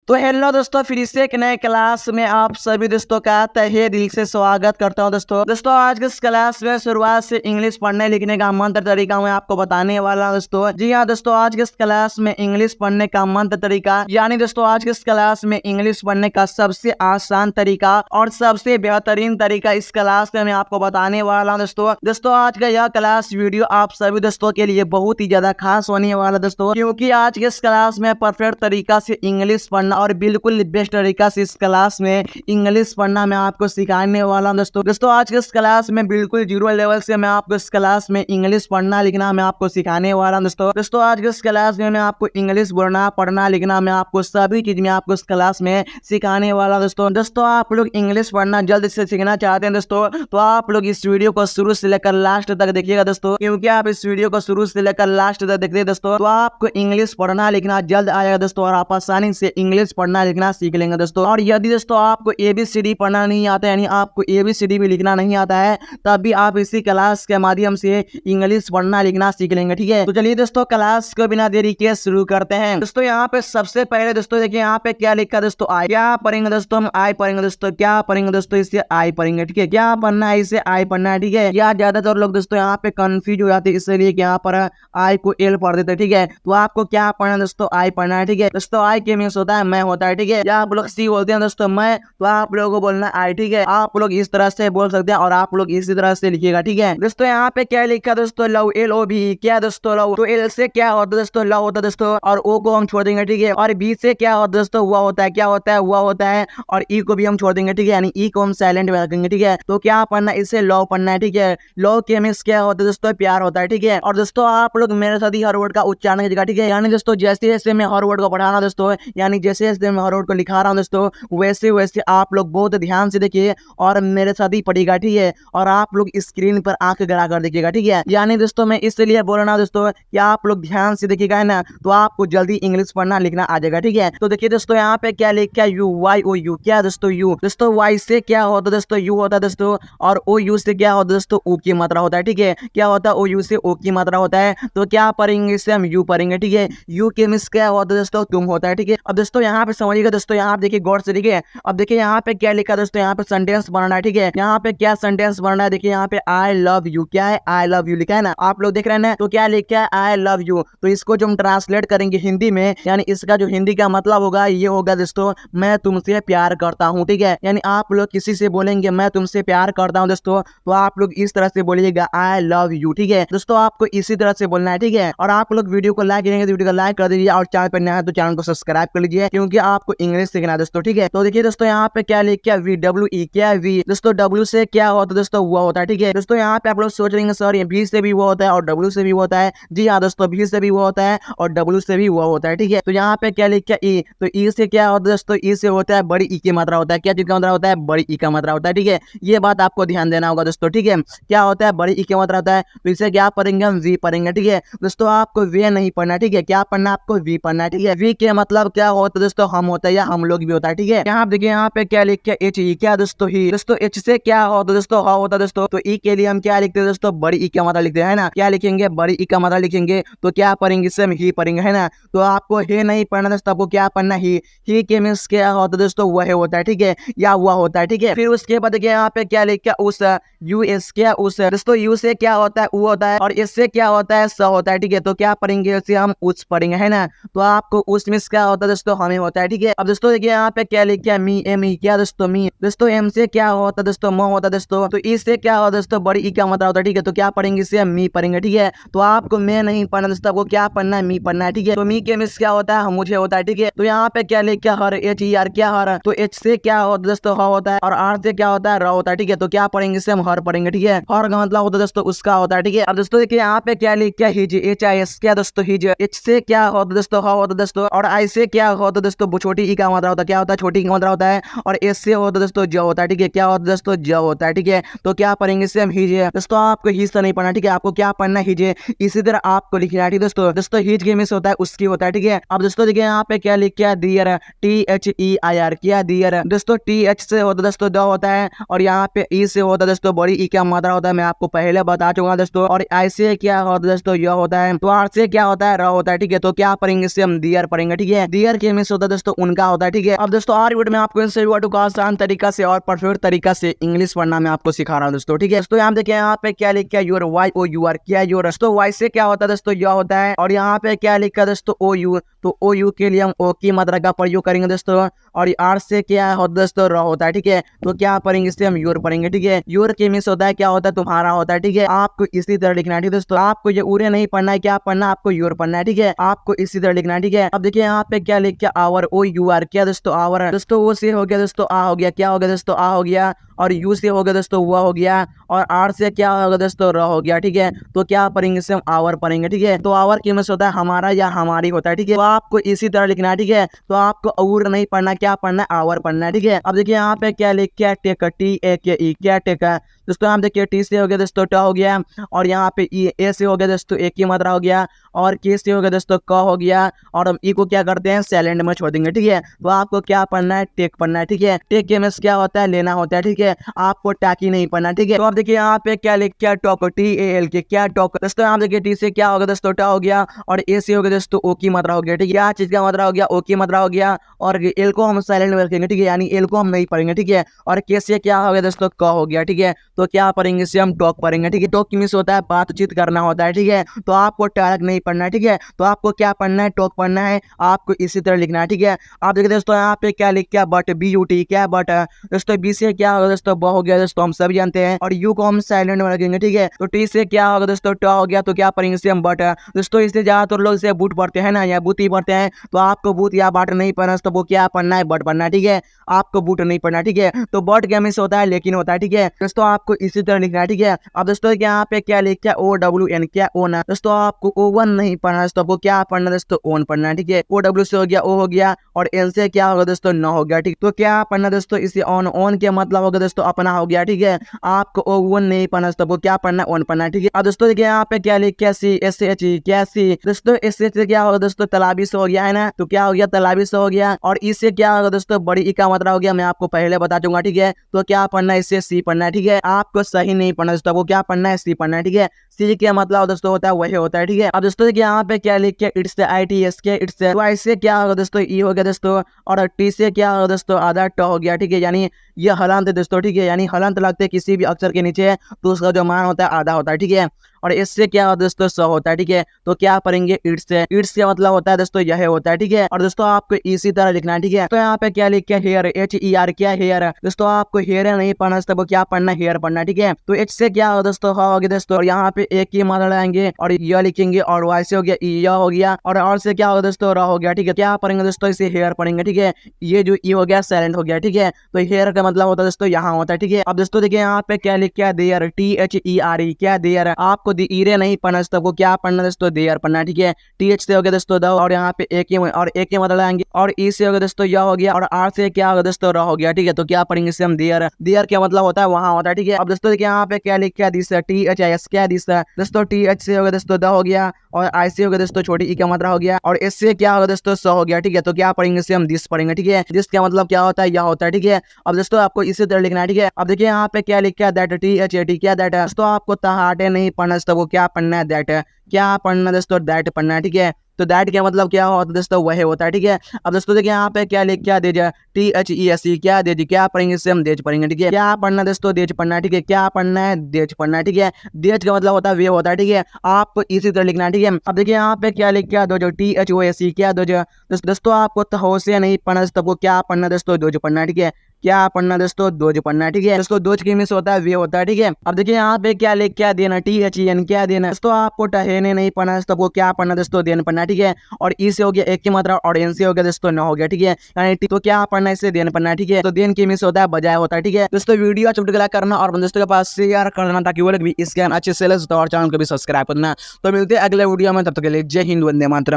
तो हेलो दोस्तों, फिर से एक नए क्लास में आप सभी दोस्तों का तहे दिल से स्वागत करता हूं। दोस्तों आज के इस क्लास में शुरुआत से इंग्लिश पढ़ने लिखने का मंत्र तरीका मैं आपको बताने वाला हूं। दोस्तों जी हाँ दोस्तों, आज के इस क्लास में इंग्लिश पढ़ने का मंत्र तरीका यानी दोस्तों आज के इस क्लास में इंग्लिश पढ़ने का सबसे आसान तरीका और सबसे बेहतरीन तरीका इस क्लास में मैं आपको बताने वाला हूँ। दोस्तों आज का यह क्लास वीडियो आप सभी दोस्तों के लिए बहुत ही ज्यादा खास होने वाला दोस्तों, क्योंकि आज के इस क्लास में परफेक्ट तरीका से इंग्लिश पढ़ना और बिल्कुल बेस्ट तरीका से इस क्लास में इंग्लिश पढ़ना मैं आपको सिखाने वाला हूं। दोस्तों आज के इस क्लास में बिल्कुल जीरो लेवल से मैं आपको इस क्लास में इंग्लिश पढ़ना लिखना मैं आपको सिखाने वाला हूं। दोस्तों आज के इस क्लास में मैं आपको इंग्लिश बोलना पढ़ना लिखना मैं आपको सभी चीज में आपको इस क्लास में सिखाने वाला हूं। दोस्तों आप लोग इंग्लिश पढ़ना जल्द से सीखना चाहते हैं दोस्तों, तो आप लोग इस वीडियो को शुरू से लेकर लास्ट तक देखिएगा दोस्तों, क्योंकि आप इस वीडियो को शुरू से लेकर लास्ट तक देखते हैं दोस्तों तो आपको इंग्लिश पढ़ना लिखना जल्द आएगा दोस्तों, और आप आसानी से इंग्लिश पढ़ना लिखना सीख लेंगे दोस्तों। और यदि दोस्तों आपको ABCD पढ़ना नहीं आता यानी आपको ABCD भी लिखना नहीं आता है, तब भी आप इसी क्लास के माध्यम से इंग्लिश पढ़ना लिखना सीख लेंगे। ठीक है, तो चलिए दोस्तों क्लास को बिना देरी के शुरू करते हैं। दोस्तों यहाँ पे सबसे पहले दोस्तों देखिए यहाँ पे क्या लिखा दोस्तों, आई। क्या पढ़ेंगे दोस्तों, हम आई पढ़ेंगे दोस्तों। क्या पढ़ेंगे दोस्तों, इससे आई पढ़ेंगे। ठीक है, क्या पढ़ना है, इसे आई पढ़ना है। ठीक है, या ज्यादातर लोग दोस्तों यहाँ पे कंफ्यूज हो जाते हैं, इसलिए यहाँ पर आई को एल पढ़ देते हैं। ठीक है, तो आपको क्या पढ़ना है दोस्तों, आई पढ़ना है। ठीक है दोस्तों, आई के मीन्स होता है मैं होता है। ठीक है, या आप लोग सी बोलते हैं दोस्तों मैं, तो आप लोगों को बोलना आई। ठीक है, आप लोग इस तरह से बोल सकते हैं और आप लोग इसी तरह से लिखिएगा। ठीक है दोस्तों, यहाँ पे क्या लिखा दोस्तों, लव, LOV। क्या दोस्तों लव, तो एल से क्या होता है दोस्तों, लव होता है दोस्तों, और ओ को हम छोड़ देंगे। ठीक है, और बी से क्या होता है दोस्तों, हुआ होता है। क्या होता है, हुआ होता है, और ई को भी हम छोड़ देंगे। ठीक है, यानी ई को हम साइलेंट में रखेंगे। ठीक है, तो क्या पढ़ना है, इसे लव पढ़ना है। ठीक है, लव के मीन्स क्या होता है दोस्तों, प्यार होता है। ठीक है, और दोस्तों आप लोग मेरे साथ ही हर वर्ड का उच्चारण कीजिएगा। ठीक है, यानी दोस्तों जैसे जैसे मैं हर वर्ड को पढ़ाना दोस्तों, यानी जैसे जैसे मैं हर वर्ड को लिखा रहा हूँ दोस्तों, वैसे वैसे आप लोग बहुत ध्यान से देखिए और मेरे साथ ही पढ़िएगा। ठीक है, और आप लोग स्क्रीन पर आंख गड़ा कर देखिएगा। ठीक है, यानी दोस्तों मैं इसलिए बोल रहा हूँ दोस्तों कि आप लोग ध्यान से देखिएगा ना, तो आपको जल्दी इंग्लिश पढ़ना लिखना आ जाएगा। ठीक है, तो देखिए दोस्तों यहाँ पे क्या लिखा है, यू, YOU। क्या दोस्तों, यू। दोस्तों वाई से क्या होता है दोस्तों, यू होता है दोस्तों, और OU से क्या होता है दोस्तों, ओ की मात्रा होता है। ठीक है, क्या होता है, OU से ओ की मात्रा होता है, तो क्या पढ़ेंगे, इससे हम यू पढ़ेंगे। ठीक है, यू के मीन्स क्या होता है दोस्तों, तुम होता है। ठीक है, अब दोस्तों यहाँ पे समझिएगा दोस्तों, यहाँ देखिए गौर से देखिए। अब देखिए यहाँ पे क्या लिखा दोस्तों, यहाँ पे सेंटेंस बनना है। ठीक है, यहाँ पे क्या सेंटेंस बनना है, देखिए यहाँ पे आई लव यू। क्या है, आई लव यू लिखा है ना, आप लोग देख रहे हैं ना, तो क्या लिखा है, आई लव यू। तो इसको जो हम ट्रांसलेट करेंगे हिंदी में, यानी इसका जो हिंदी का मतलब होगा ये होगा दोस्तों, मैं तुमसे प्यार करता हूँ। ठीक है, यानी आप लोग किसी से बोलेंगे मैं तुमसे प्यार करता हूँ दोस्तों, तो आप लोग इस तरह से बोलिएगा, आई लव यू। ठीक है दोस्तों, आपको इसी तरह से बोलना है। ठीक है, और आप लोग वीडियो को लाइक करेंगे तो वीडियो को लाइक कर दीजिए, और चैनल पर नया है तो चैनल को सब्सक्राइब कर लीजिए, क्योंकि आपको इंग्लिश सीखना है दोस्तों। ठीक है, तो देखिए दोस्तों यहाँ पे क्या लिखा है, VWE। क्या वी दोस्तों, W से क्या होता है दोस्तों, हुआ होता है। ठीक है दोस्तों, यहाँ पे आप लोग सोच रहे हैं सर ये V से भी हुआ होता है और W से भी हुआ होता है। जी हाँ दोस्तों, V से भी हुआ होता है और W से भी हुआ होता है। ठीक है, तो यहाँ पे क्या लिखा है, E। तो E से क्या होता है दोस्तों, E से होता है बड़ी ई की मात्रा होता है। क्या चीज का मात्रा होता है, बड़ी ई का मात्रा होता है। ठीक है, ये बात आपको ध्यान देना होगा दोस्तों। ठीक है, क्या होता है, बड़ी ई की मात्रा होता है, तो इसे क्या पढ़ेंगे, हम V पढ़ेंगे। ठीक है दोस्तों, आपको वे नहीं पढ़ना। ठीक है, क्या पढ़ना, आपको V पढ़ना। ठीक है, V के मतलब क्या होता है दोस्तों, हम होता है या हम लोग भी होता है। ठीक है, यहाँ देखिए यहाँ पे क्या लिखा है, HE। क्या दोस्तों, ही। दोस्तों H से क्या होता है दोस्तों, हा होता है दोस्तों, तो E के लिए हम क्या लिखते हैं दोस्तों, बड़ी ई का मात्रा लिखते हैं ना। क्या लिखेंगे, बड़ी ई का मात्रा लिखेंगे, तो क्या पढ़ेंगे, इससे हम ही पढ़ेंगे, है ना। तो आपको हे नहीं पढ़ना दोस्तों, आपको क्या पढ़ना, ही के मीन्स क्या होता है दोस्तों, वह होता है। ठीक है, या हुआ होता है। ठीक है, फिर उसके बाद देखिए यहाँ पे क्या लिखा, उस, US। क्या उस दोस्तों, U से क्या होता है, वो होता है, और इससे क्या होता है, स होता है। ठीक है, तो क्या पढ़ेंगे, इसे हम उस पढ़ेंगे, है ना। तो आपको उस मीन्स क्या होता है दोस्तों, हमें होता है। ठीक है, अब दोस्तों देखिए यहाँ पे क्या लिखा है, मी, ME। क्या दोस्तों, मी। दोस्तों M से क्या होता है दोस्तों, म होता है दोस्तों, तो ई से क्या होता है दोस्तों, बड़ी ई का मात्रा होता है। ठीक है, तो क्या पढ़ेंगे, इसे हम मी पढ़ेंगे। ठीक है, तो आपको मैं नहीं पढ़ना दोस्तों, आपको क्या पढ़ना है, मी पढ़ना है। ठीक है, तो मी के मीन्स क्या होता है, मुझे होता है। ठीक है, तो यहाँ पे क्या लिखा, हर, HER। क्या हर, तो H से क्या होता है दोस्तों, ह होता है, और R से क्या होता है, र होता है। ठीक है, तो क्या पढ़ेंगे, इसे हम हर पढ़ेंगे। ठीक है, हर का मतलब होता है दोस्तों, उसका होता है। ठीक है, अब दोस्तों देखिए यहाँ पे क्या लिखा, हिज, HIS। क्या दोस्तों, हिज। H से क्या होता है दोस्तों, ह होता है दोस्तों, और I से क्या होता है दोस्तों, छोटी ई का मात्रा होता है। क्या होता है, छोटी ई का मात्रा होता है, और S से होता है दोस्तों, ज होता है। ठीक है, क्या होता है दोस्तों, ज होता है। ठीक है, तो क्या पढ़ेंगे, इसे हम हिज। दोस्तों आपको हिज से नहीं पढ़ना। ठीक है, आपको क्या पढ़ना, हिज। इसी तरह आपको लिखना है। ठीक है दोस्तों, हिज के मीन्स होता है उसकी होता है। ठीक है, अब दोस्तों देखिए यहाँ पे क्या लिखा है, दियर। THEIR। क्या दियर दोस्तों, TH से होता है दोस्तों, द होता है, और यहाँ पे ई से होता है दोस्तों, बड़ी ई का मात्रा होता है, मैं आपको पहले बता चुका दोस्तों, और आई से क्या होता है दोस्तों, य होता है, तो आर से क्या होता है, र होता है। ठीक है, तो क्या पढ़ेंगे, इसे हम दियर पढ़ेंगे। ठीक है, दियर के मीन्स होता है दोस्तों उनका होता है, ठीक है। अब दोस्तों आज वीडियो में आपको इन सभी वर्डों को आसान तरीका से और परफेक्ट तरीका से इंग्लिश पढ़ना मैं आपको सिखा रहा हूँ दोस्तों, ठीक है। दोस्तों यहाँ देखिए यहाँ पे क्या लिखा है your Y O U R, क्या योर। दोस्तों वाई से क्या होता है दोस्तों यह होता है, और यहाँ पे क्या लिखा है दोस्तों ओ यू, तो ओ यू के लिए हम ओ की मात्रा का प्रयोग करेंगे दोस्तों, और आर से क्या होता है दोस्तों र होता है, ठीक है। तो क्या पढ़ेंगे इससे हम योर पढ़ेंगे, ठीक है। योर के मिस होता है क्या होता है तुम्हारा होता है, ठीक है। आपको इसी तरह लिखना है, ठीक है दोस्तों। आपको ये उरे नहीं पढ़ना है, क्या पढ़ना है आपको योर पढ़ना है, ठीक है। आपको इसी तरह लिखना है, ठीक है। अब देखिए यहाँ पे क्या लिख के आवर ओ यू आर, क्या दोस्तों आवर। दोस्तों ओ से हो गया दोस्तों आ हो गया, क्या हो गया दोस्तों आ हो गया, और यू से हो गया दोस्तों हुआ हो गया, और आर से क्या होगा दोस्तों र हो गया, ठीक है। तो क्या पढ़ेंगे इससे हम आवर पढ़ेंगे, ठीक है। तो आवर की मिस होता है हमारा या हमारी होता है, ठीक है। तो आपको इसी तरह लिखना है, ठीक है। तो आपको और नहीं पढ़ना, क्या पढ़ना है आवर पढ़ना है, ठीक है। अब देखिए यहाँ पे क्या लिख के टेक, टी ए के ई, क्या टेक है दोस्तों। हम देखिए टी से हो गया दोस्तों ट हो गया, और यहाँ पे ई ए से हो गया दोस्तों एक की मात्रा हो गया, और के से हो गया दोस्तों क हो गया, और हम ई को क्या करते हैं साइलेंट में छोड़ देंगे, ठीक है। तो आपको क्या पढ़ना है टेक पढ़ना है, ठीक है। टेक के मिस क्या होता है लेना होता है, ठीक है। आपको टाकी नहीं पढ़ना, ठीक है। तो आप देखिए यहाँ पे क्या लिख क्या टॉक, टी ए एल के, क्या टॉक दोस्तों। यहाँ देखिए टी से क्या होगा दोस्तों ट हो गया, और ए से हो गया दोस्तों ओ की मात्रा हो गया, ठीक है। क्या चीज का मात्रा हो गया ओ की मात्रा हो गया, और एल को हम साइलेंट में रखेंगे, ठीक है, यानी एल को हम नहीं पढ़ेंगे, ठीक है। और के से क्या हो गया दोस्तों क हो गया, ठीक है। तो क्या पढ़ेंगे इसे हम टॉक पढ़ेंगे, ठीक है। टॉक की मिस होता है बातचीत करना होता है, ठीक है। तो आपको टारक नहीं पढ़ना है, ठीक है। तो आपको क्या पढ़ना है टॉक पढ़ना है, आपको इसी तरह लिखना है, ठीक है। आप देखिए दोस्तों यहाँ पे क्या लिख क्या बट बी यू टी, क्या बट दोस्तों। बी से क्या होगा दोस्तों ब हो गया दोस्तों, हम सभी जानते हैं, और यू को हम साइलेंट में रखेंगे, ठीक है। तो टी से क्या होगा दोस्तों ट हो गया, तो क्या पढ़ेंगे इसे हम बट दोस्तों। इससे ज्यादातर लोग इसे बूट पढ़ते हैं ना, या बूट ही पढ़ते हैं। तो आपको बूट या बाट नहीं पढ़ना, तो वो क्या पढ़ना है बट पढ़ना है, ठीक है। आपको बूट नहीं पढ़ना, ठीक है। तो बट क्या मिस होता है लेकिन होता है, ठीक है दोस्तों। आपको इसी तरह लिखना है, ठीक है। अब दोस्तों यहाँ पे क्या लिखा है ओ डब्ल्यू एन, क्या ओन दोस्तों। आपको ओ वन नहीं पढ़ना दोस्तों, आपको क्या पढ़ना दोस्तों ओन पढ़ना है, ठीक है। ओ डब्ल्यू से हो गया ओ हो गया, और एन से क्या होगा दोस्तों न हो गया, ठीक। तो क्या पढ़ना दोस्तों इसे ऑन, ऑन के मतलब होगा दोस्तों अपना हो गया, ठीक है। आपको ओ वन नहीं पढ़ना दोस्तों, वो क्या पढ़ना ओन पढ़ना है, ठीक है। अब दोस्तों देखिए यहाँ पे क्या लिखा है सी एस एच ई, क्या सी दोस्तों। एस से क्या होगा दोस्तों तलाबी से हो गया है ना, तो क्या हो गया तलाबी से हो गया, और इससे क्या होगा दोस्तों बड़ी ई का मतलब हो गया, मैं आपको पहले बता दूंगा, ठीक है। तो क्या पढ़ना है इससे सी पढ़ना है, ठीक है। आपको सही नहीं पढ़ना दोस्तों, वो क्या पढ़ना है सी पढ़ना है, ठीक है। सी क्या मतलब दोस्तों होता है वही होता है, ठीक है। अब दोस्तों देखिए यहाँ पे क्या लिख के इट्स आई टी एस के इट्स, तो ऐसे क्या होगा दोस्तों ई हो गया दोस्तों, और टी से क्या होगा दोस्तों आधा ट हो गया, ठीक है। यानी ये हलंत है दोस्तों, ठीक है। यानी हलंत लगते हैं किसी भी अक्षर के नीचे, तो उसका जो मान होता है आधा होता है, ठीक है। और इससे क्या होता है दोस्तों स होता है, ठीक है। तो क्या पढ़ेंगे इट्स से, इट्स का मतलब होता है दोस्तों यह होता है, ठीक है। और दोस्तों आपको इसी तरह लिखना है, ठीक है। तो यहाँ पे क्या लिख के हेयर एच ई आर, क्या हेयर दोस्तों। आपको हेयर नहीं पढ़ना दोस्तों, वो क्या पढ़ना हेयर पढ़ना, ठीक है। तो एच से क्या होगा दोस्तों ह हो गया दोस्तों, और यहाँ पे एक ही मात्रा लगाएंगे, और यह लिखेंगे, और वाई से हो गया ई हो गया, और से क्या होगा दोस्तों र हो गया, ठीक है। क्या पढ़ेंगे दोस्तों इसे हेयर पढ़ेंगे, ठीक है। ये जो ई हो गया साइलेंट हो गया, ठीक है। तो हेयर का मतलब होता है दोस्तों यहाँ होता है, ठीक है। अब दोस्तों देखिए यहाँ पे क्या लिख के there, T H E R E, क्या देयर। आपको ईरे नहीं पढ़ना दोस्तों, को क्या पढ़ना दोस्तों देयर पढ़ना, ठीक है। टी एच से हो गया दोस्तों दो, और यहाँ पे एक ही मतलब आएंगे, और ई से हो गया दोस्तों यह हो गया, और आर से क्या होगा दोस्तों र हो गया, ठीक है। तो क्या पढ़ेंगे इसे हम देयर, देयर क्या मतलब होता है वहां होता है, ठीक है। अब दोस्तों देखिए यहाँ पे क्या लिख के this, T H I S, क्या दिस दोस्तों। टी एच से हो गया दोस्तों द हो गया, और आई से हो गया दोस्तों छोटी ई का मात्रा हो गया, और एस से क्या होगा दोस्तों स हो गया, ठीक है। तो क्या पढ़ेंगे इसे हम दिस पढ़ेंगे, ठीक है। दिस का मतलब क्या होता है यह होता है, ठीक है। अब दोस्तों आपको इसी तरह लिखना है, ठीक है। अब देखिए यहाँ पे क्या लिखा है that, T H A T, क्या दैट दोस्तों। आपको तहाटे नहीं पढ़ना दोस्तों, वो क्या पढ़ना है दैट, क्या पढ़ना दोस्तों दैट पढ़ना है, ठीक है। तो दैट क्या मतलब क्या होता है दोस्तों वही होता है, ठीक है। अब दोस्तों देखिए यहाँ पे क्या लिख क्या देज, T H E S E, क्या देज, क्या पढ़ेंगे इससे हम देज पढ़ेंगे, ठीक है। क्या पढ़ना दोस्तों देज पढ़ना है, ठीक है। क्या पढ़ना है देज पढ़ना है, ठीक है। देज का मतलब होता है वे होता है, ठीक है। आपको इसी तरह लिखना है, ठीक है। अब देखिए यहाँ पे क्या लिख क्या those, T H O S E, क्या दो जो दोस्तों। आपको तो से नहीं पढ़ना दोस्तों, वो क्या पढ़ना दोस्तों दो जो पढ़ना है, ठीक है। क्या पढ़ना दोस्तों दोज पढ़ना है, ठीक है। दोस्तों दोज की मिस होता है वे होता है, ठीक है। अब देखिए यहाँ पे क्या लिख क्या देना, टी एच ई एन, क्या देना दोस्तों। आपको टहेने नहीं पढ़ना दोस्तों, वो क्या पढ़ना दोस्तों देन पढ़ना है, ठीक है। और ई से हो गया एक की मात्रा, और एन से हो गया दोस्तों न हो गया, ठीक है। यानी तो क्या पढ़ना है इसे देन पढ़ना है, ठीक है। तो देन की मिस होता है बजाय होता है, ठीक है। दोस्तों वीडियो चुटकुला करना और दोस्तों के पास शेयर करना, ताकि वो लोग भी इसके अच्छे से और चैनल को भी सब्सक्राइब करना। तो मिलते हैं अगले वीडियो में, तब तक के लिए जय हिंद, वंदे मातरम।